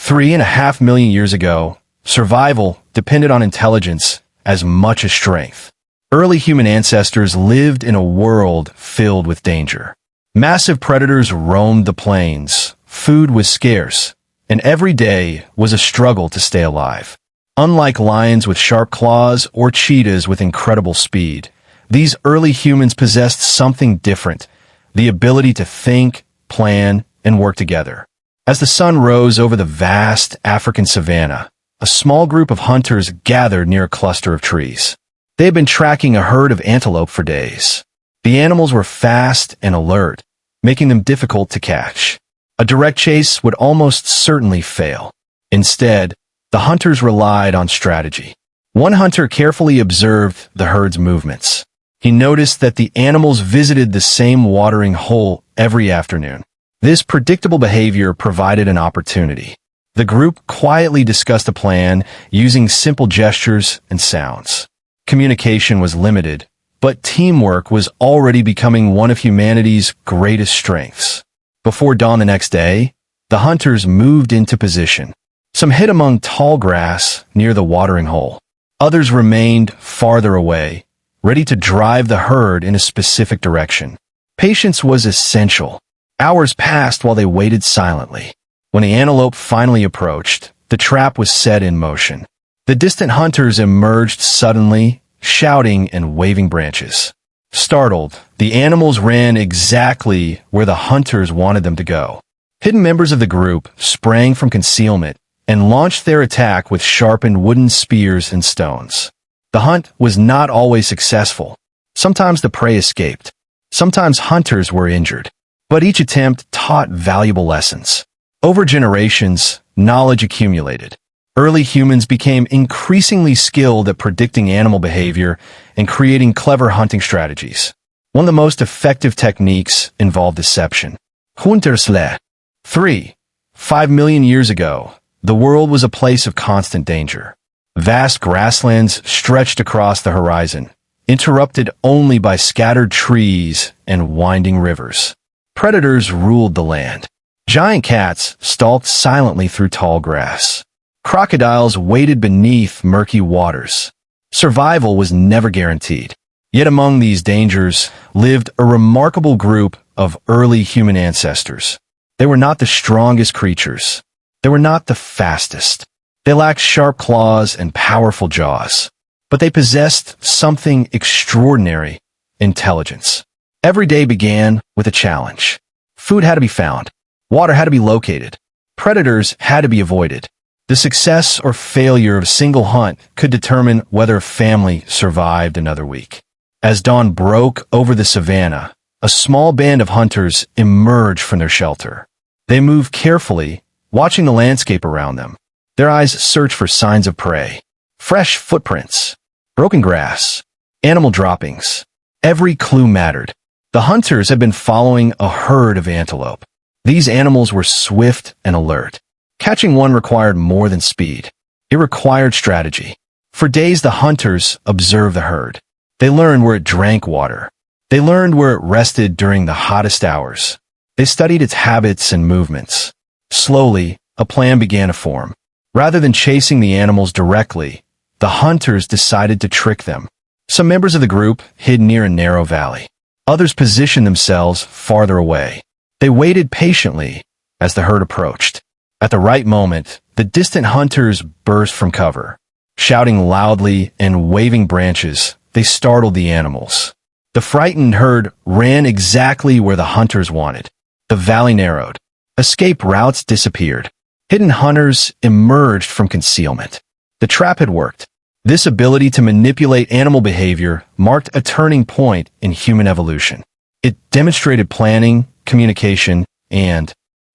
3.5 million years ago, survival depended on intelligence as much as strength. Early human ancestors lived in a world filled with danger. Massive predators roamed the plains, food was scarce, and every day was a struggle to stay alive. Unlike lions with sharp claws or cheetahs with incredible speed, these early humans possessed something different: the ability to think, plan, and work together. As the sun rose over the vast African savanna, a small group of hunters gathered near a cluster of trees. They had been tracking a herd of antelope for days. The animals were fast and alert, making them difficult to catch. A direct chase would almost certainly fail. Instead, the hunters relied on strategy. One hunter carefully observed the herd's movements. He noticed that the animals visited the same watering hole every afternoon. This predictable behavior provided an opportunity. The group quietly discussed a plan using simple gestures and sounds. Communication was limited, but teamwork was already becoming one of humanity's greatest strengths. Before dawn the next day, the hunters moved into position. Some hid among tall grass near the watering hole. Others remained farther away, ready to drive the herd in a specific direction. Patience was essential. Hours passed while they waited silently. When the antelope finally approached, the trap was set in motion. The distant hunters emerged suddenly, shouting and waving branches. Startled, the animals ran exactly where the hunters wanted them to go. Hidden members of the group sprang from concealment and launched their attack with sharpened wooden spears and stones. The hunt was not always successful. Sometimes the prey escaped. Sometimes hunters were injured. But each attempt taught valuable lessons. Over generations, knowledge accumulated. Early humans became increasingly skilled at predicting animal behavior and creating clever hunting strategies. One of the most effective techniques involved deception. Huntersle. 5 million years ago, the world was a place of constant danger. Vast grasslands stretched across the horizon, interrupted only by scattered trees and winding rivers. Predators ruled the land. Giant cats stalked silently through tall grass. Crocodiles waded beneath murky waters. Survival was never guaranteed. Yet among these dangers lived a remarkable group of early human ancestors. They were not the strongest creatures. They were not the fastest. They lacked sharp claws and powerful jaws. But they possessed something extraordinary: intelligence. Every day began with a challenge. Food had to be found. Water had to be located. Predators had to be avoided. The success or failure of a single hunt could determine whether a family survived another week. As dawn broke over the savanna, a small band of hunters emerged from their shelter. They moved carefully, watching the landscape around them. Their eyes searched for signs of prey. Fresh footprints, broken grass, animal droppings. Every clue mattered. The hunters had been following a herd of antelope. These animals were swift and alert. Catching one required more than speed. It required strategy. For days, the hunters observed the herd. They learned where it drank water. They learned where it rested during the hottest hours. They studied its habits and movements. Slowly, a plan began to form. Rather than chasing the animals directly, the hunters decided to trick them. Some members of the group hid near a narrow valley. Others positioned themselves farther away. They waited patiently as the herd approached. At the right moment, the distant hunters burst from cover. Shouting loudly and waving branches, they startled the animals. The frightened herd ran exactly where the hunters wanted. The valley narrowed. Escape routes disappeared. Hidden hunters emerged from concealment. The trap had worked. This ability to manipulate animal behavior marked a turning point in human evolution. It demonstrated planning, communication, and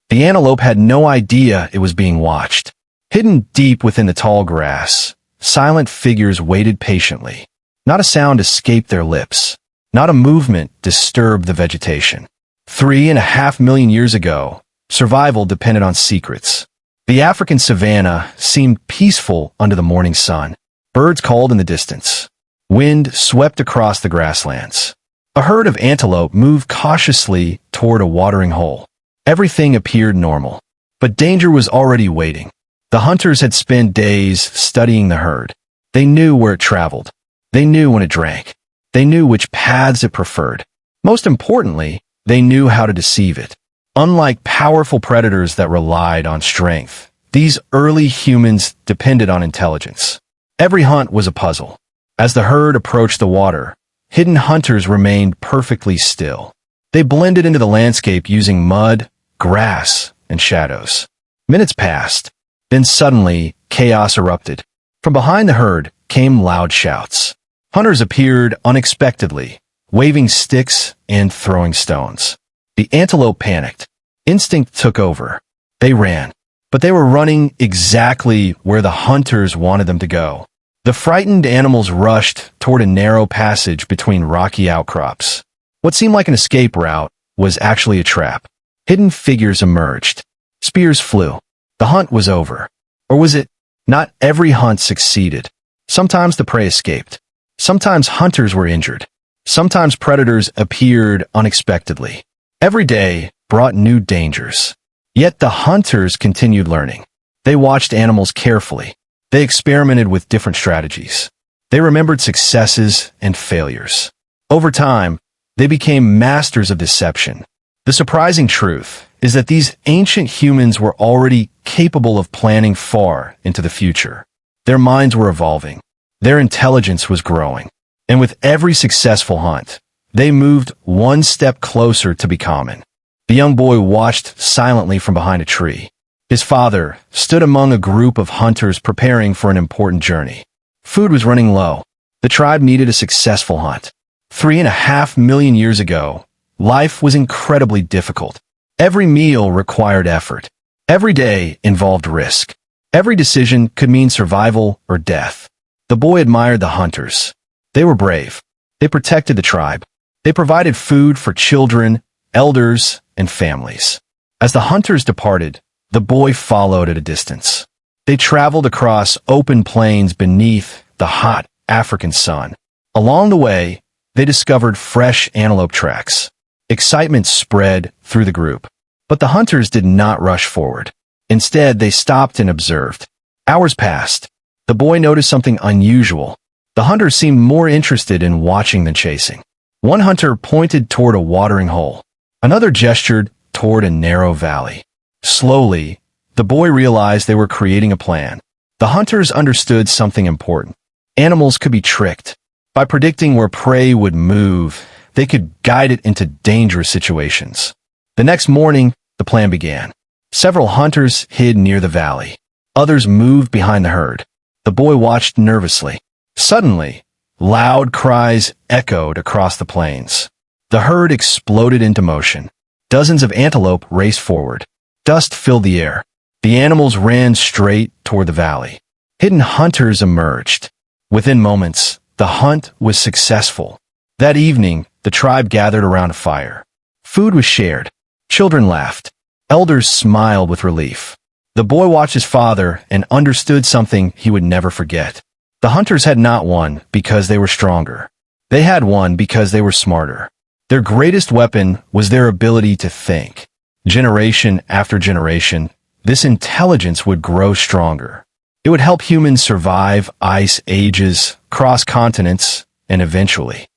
the antelope had no idea it was being watched. Hidden deep within the tall grass, silent figures waited patiently. Not a sound escaped their lips. Not a movement disturbed the vegetation. 3.5 million years ago, survival depended on secrets. The African savanna seemed peaceful under the morning sun. Birds called in the distance. Wind swept across the grasslands. A herd of antelope moved cautiously toward a watering hole. Everything appeared normal. But danger was already waiting. The hunters had spent days studying the herd. They knew where it traveled. They knew when it drank. They knew which paths it preferred. Most importantly, they knew how to deceive it. Unlike powerful predators that relied on strength, these early humans depended on intelligence. Every hunt was a puzzle. As the herd approached the water, hidden hunters remained perfectly still. They blended into the landscape using mud, grass, and shadows. Minutes passed. Then suddenly, chaos erupted. From behind the herd came loud shouts. Hunters appeared unexpectedly, waving sticks and throwing stones. The antelope panicked. Instinct took over. They ran, but they were running exactly where the hunters wanted them to go. The frightened animals rushed toward a narrow passage between rocky outcrops. What seemed like an escape route was actually a trap. Hidden figures emerged. Spears flew. The hunt was over. Or was it? Not every hunt succeeded. Sometimes the prey escaped. Sometimes hunters were injured. Sometimes predators appeared unexpectedly. Every day brought new dangers. Yet the hunters continued learning. They watched animals carefully. They experimented with different strategies. They remembered successes and failures. Over time, they became masters of deception. The surprising truth is that these ancient humans were already capable of planning far into the future. Their minds were evolving. Their intelligence was growing. And with every successful hunt, they moved one step closer to becoming. The young boy watched silently from behind a tree. His father stood among a group of hunters preparing for an important journey. Food was running low. The tribe needed a successful hunt. 3.5 million years ago, life was incredibly difficult. Every meal required effort. Every day involved risk. Every decision could mean survival or death. The boy admired the hunters. They were brave. They protected the tribe. They provided food for children, elders, and families. As the hunters departed, the boy followed at a distance. They traveled across open plains beneath the hot African sun. Along the way, they discovered fresh antelope tracks. Excitement spread through the group. But the hunters did not rush forward. Instead, they stopped and observed. Hours passed. The boy noticed something unusual. The hunters seemed more interested in watching than chasing. One hunter pointed toward a watering hole. Another gestured toward a narrow valley. Slowly, the boy realized they were creating a plan. The hunters understood something important. Animals could be tricked. By predicting where prey would move, they could guide it into dangerous situations. The next morning, the plan began. Several hunters hid near the valley. Others moved behind the herd. The boy watched nervously. Suddenly, loud cries echoed across the plains. The herd exploded into motion. Dozens of antelope raced forward. Dust filled the air. The animals ran straight toward the valley. Hidden hunters emerged. Within moments, the hunt was successful. That evening, the tribe gathered around a fire. Food was shared. Children laughed. Elders smiled with relief. The boy watched his father and understood something he would never forget. The hunters had not won because they were stronger. They had won because they were smarter. Their greatest weapon was their ability to think. Generation after generation, this intelligence would grow stronger. It would help humans survive ice ages, cross continents, and eventually